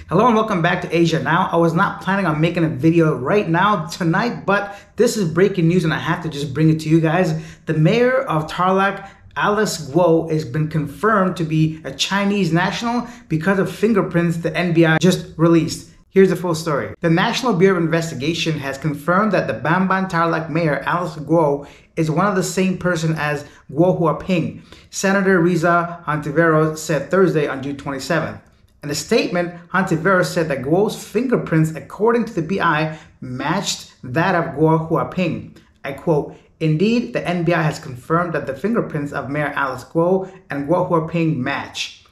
Hello and welcome back to Asia Now. I was not planning on making a video right now tonight, but this is breaking news and I have to just bring it to you guys. The mayor of Tarlac, Alice Guo, has been confirmed to be a Chinese national because of fingerprints the NBI just released. Here's the full story. The National Bureau of Investigation has confirmed that the Bamban Tarlac mayor, Alice Guo, is one of the same person as Guo Huaping, Senator Riza Hontiveros said Thursday on June 27th. In a statement, Hontiveros said that Guo's fingerprints, according to the BI, matched that of Guo Huaping. I quote, "Indeed, the NBI has confirmed that the fingerprints of Mayor Alice Guo and Guo Huaping match.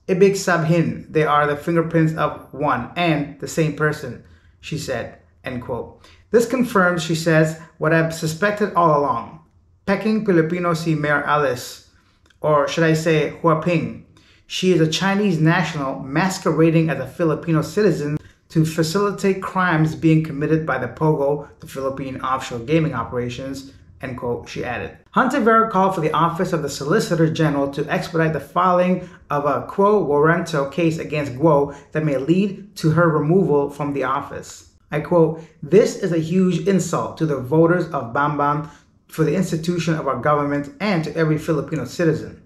Ibig sabihin, they are the fingerprints of one and the same person," she said, end quote. This confirms, she says, what I've suspected all along. Peking Filipino si Mayor Alice, or should I say Huaping. She is a Chinese national masquerading as a Filipino citizen to facilitate crimes being committed by the POGO, the Philippine offshore gaming operations, end quote, she added. Hontiveros called for the Office of the Solicitor General to expedite the filing of a quo warranto case against Guo that may lead to her removal from the office. I quote, "This is a huge insult to the voters of Bamban, for the institution of our government, and to every Filipino citizen.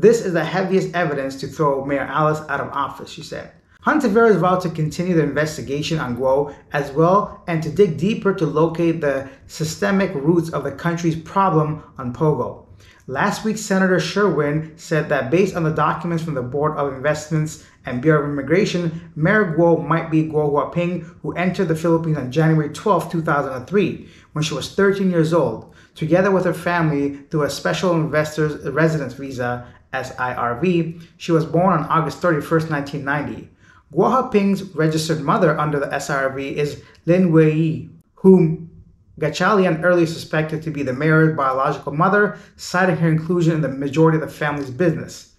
This is the heaviest evidence to throw Mayor Alice out of office," she said. Hontiveros vowed to continue the investigation on Guo as well and to dig deeper to locate the systemic roots of the country's problem on POGO. Last week, Senator Sherwin said that based on the documents from the Board of Investments and Bureau of Immigration, Mayor Guo might be Guo Huaping, who entered the Philippines on January 12, 2003, when she was 13 years old, together with her family through a special investor's residence visa, SIRV. She was born on August 31st, 1990. Guo Huaping's registered mother under the SIRV is Lin Wei, whom Gatchalian earlier suspected to be the mayor's biological mother, citing her inclusion in the majority of the family's business.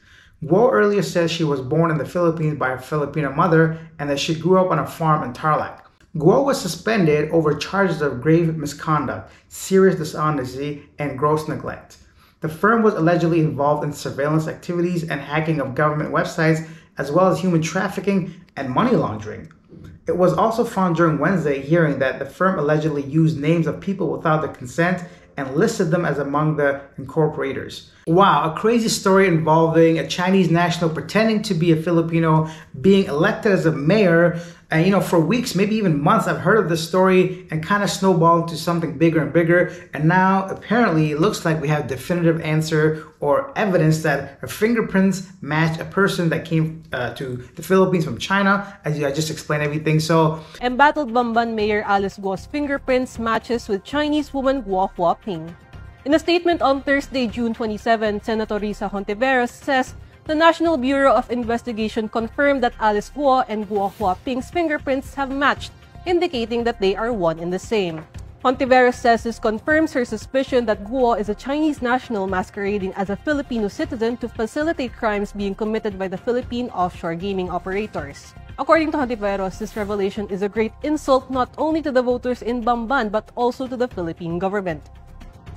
Guo earlier says she was born in the Philippines by her Filipino mother and that she grew up on a farm in Tarlac. Guo was suspended over charges of grave misconduct, serious dishonesty, and gross neglect. The firm was allegedly involved in surveillance activities and hacking of government websites, as well as human trafficking and money laundering. It was also found during Wednesday hearing that the firm allegedly used names of people without their consent and listed them as among the incorporators. Wow, a crazy story involving a Chinese national pretending to be a Filipino being elected as a mayor. And for weeks, maybe even months, I've heard of this story and kind of snowballed into something bigger and bigger. And now apparently it looks like we have definitive answer or evidence that her fingerprints match a person that came to the Philippines from China, as I just explained everything. So, Embattled Bamban Mayor Alice Guo's fingerprints matches with Chinese woman Guo Huaping. In a statement on Thursday, June 27, Senator Riza Hontiveros says the National Bureau of Investigation confirmed that Alice Guo and Guo Huaping's fingerprints have matched, indicating that they are one and the same. Hontiveros says this confirms her suspicion that Guo is a Chinese national masquerading as a Filipino citizen to facilitate crimes being committed by the Philippine offshore gaming operators. According to Hontiveros, this revelation is a great insult not only to the voters in Bamban but also to the Philippine government.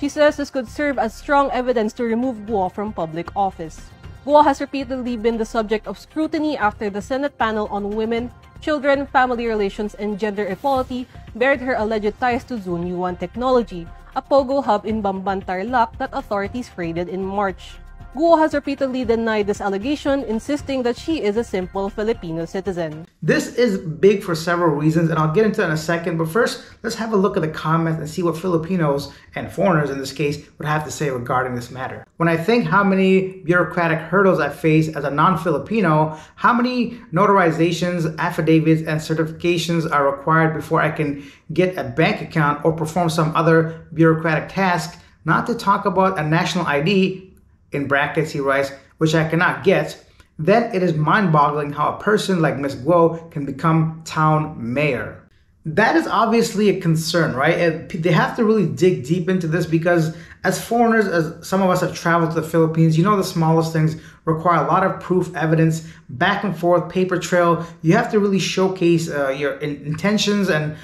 She says this could serve as strong evidence to remove Guo from public office. Guo has repeatedly been the subject of scrutiny after the Senate panel on women, children, family relations, and gender equality bared her alleged ties to Zun Yuan Technology, a POGO hub in Bamban Tarlac that authorities raided in March. Guo has repeatedly denied this allegation, insisting that she is a simple Filipino citizen. This is big for several reasons, and I'll get into that in a second. But first, let's have a look at the comments and see what Filipinos, and foreigners in this case, would have to say regarding this matter. When I think how many bureaucratic hurdles I face as a non-Filipino, how many notarizations, affidavits, and certifications are required before I can get a bank account or perform some other bureaucratic task, not to talk about a national ID, in brackets he writes, which I cannot get, then it is mind-boggling how a person like Ms. Guo can become town mayor. That is obviously a concern, right? And they have to really dig deep into this because as foreigners, as some of us have traveled to the Philippines, the smallest things require a lot of proof, evidence, back and forth, paper trail. You have to really showcase your intentions and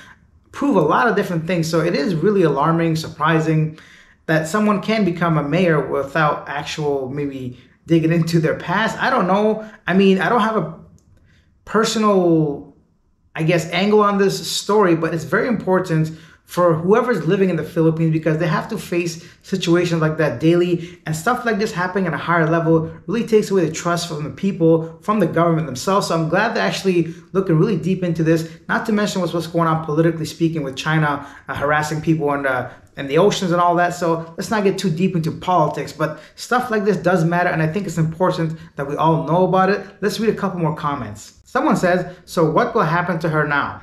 prove a lot of different things. So it is really alarming, surprising that someone can become a mayor without maybe digging into their past. I don't know. I mean, I don't have a personal, I guess, angle on this story, but it's very important for whoever's living in the Philippines because they have to face situations like that daily, and stuff like this happening at a higher level really takes away the trust from the people, from the government themselves. So I'm glad they're actually looking really deep into this, not to mention what's going on politically speaking with China harassing people in the oceans and all that. So let's not get too deep into politics, but stuff like this does matter, and I think it's important that we all know about it. Let's read a couple more comments. Someone says, so what will happen to her now?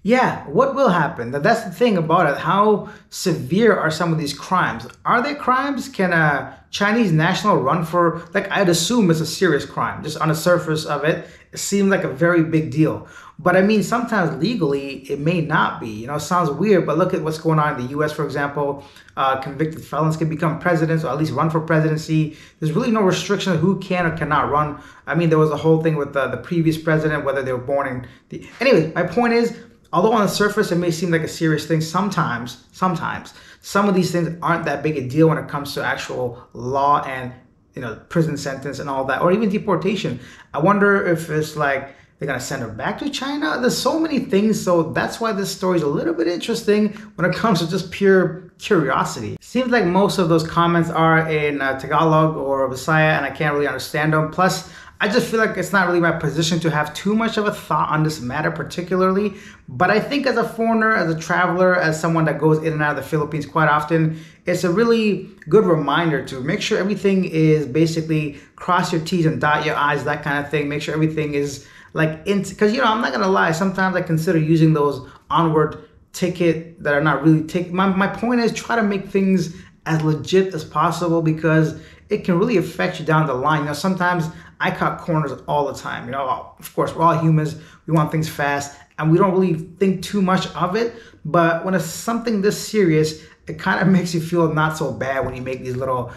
Yeah, what will happen? That's the thing about it. How severe are some of these crimes? Are they crimes? Can a Chinese national run for, like, I'd assume it's a serious crime. Just on the surface of it, it seems like a very big deal. But I mean, sometimes legally, it may not be. You know, it sounds weird, but look at what's going on in the US, for example. Convicted felons can become presidents or at least run for presidency. There's really no restriction on who can or cannot run. I mean, there was a whole thing with the previous president, whether they were born in the... Anyway, my point is, although on the surface it may seem like a serious thing, sometimes some of these things aren't that big a deal when it comes to actual law and, you know, prison sentence and all that, or even deportation. I wonder if it's like they're gonna send her back to China. There's so many things, so that's why this story is a little bit interesting when it comes to just pure curiosity. Seems like most of those comments are in Tagalog or Visaya, and I can't really understand them. Plus, I just feel like it's not really my position to have too much of a thought on this matter particularly, but I think as a foreigner, as a traveler, as someone that goes in and out of the Philippines quite often, it's a really good reminder to make sure everything is basically cross your T's and dot your I's, that kind of thing. Make sure everything is like, because, you know, I'm not gonna lie, sometimes I consider using those onward ticket that are not really ticket. My point is try to make things as legit as possible because it can really affect you down the line. You know, sometimes I cut corners all the time. You know, of course, we're all humans. We want things fast, and we don't really think too much of it. But when it's something this serious, it kind of makes you feel not so bad when you make these little,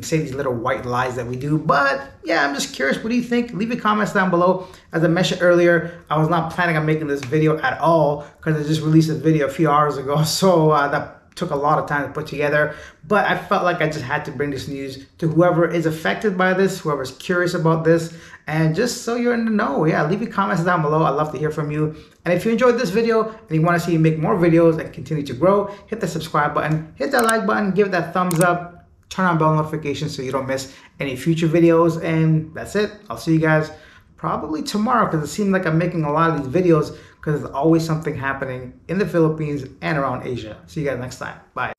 say these little white lies that we do. But yeah, I'm just curious. What do you think? Leave your comments down below. As I mentioned earlier, I was not planning on making this video at all because I just released this video a few hours ago. So that took a lot of time to put together, but I felt like I just had to bring this news to whoever is affected by this, whoever's curious about this, and just so you're in the know. Yeah, leave your comments down below. I'd love to hear from you. And if you enjoyed this video and you want to see me make more videos and continue to grow, hit the subscribe button, hit that like button, give it that thumbs up, turn on bell notifications so you don't miss any future videos, and that's it. I'll see you guys probably tomorrow because it seems like I'm making a lot of these videos because there's always something happening in the Philippines and around Asia. See you guys next time. Bye.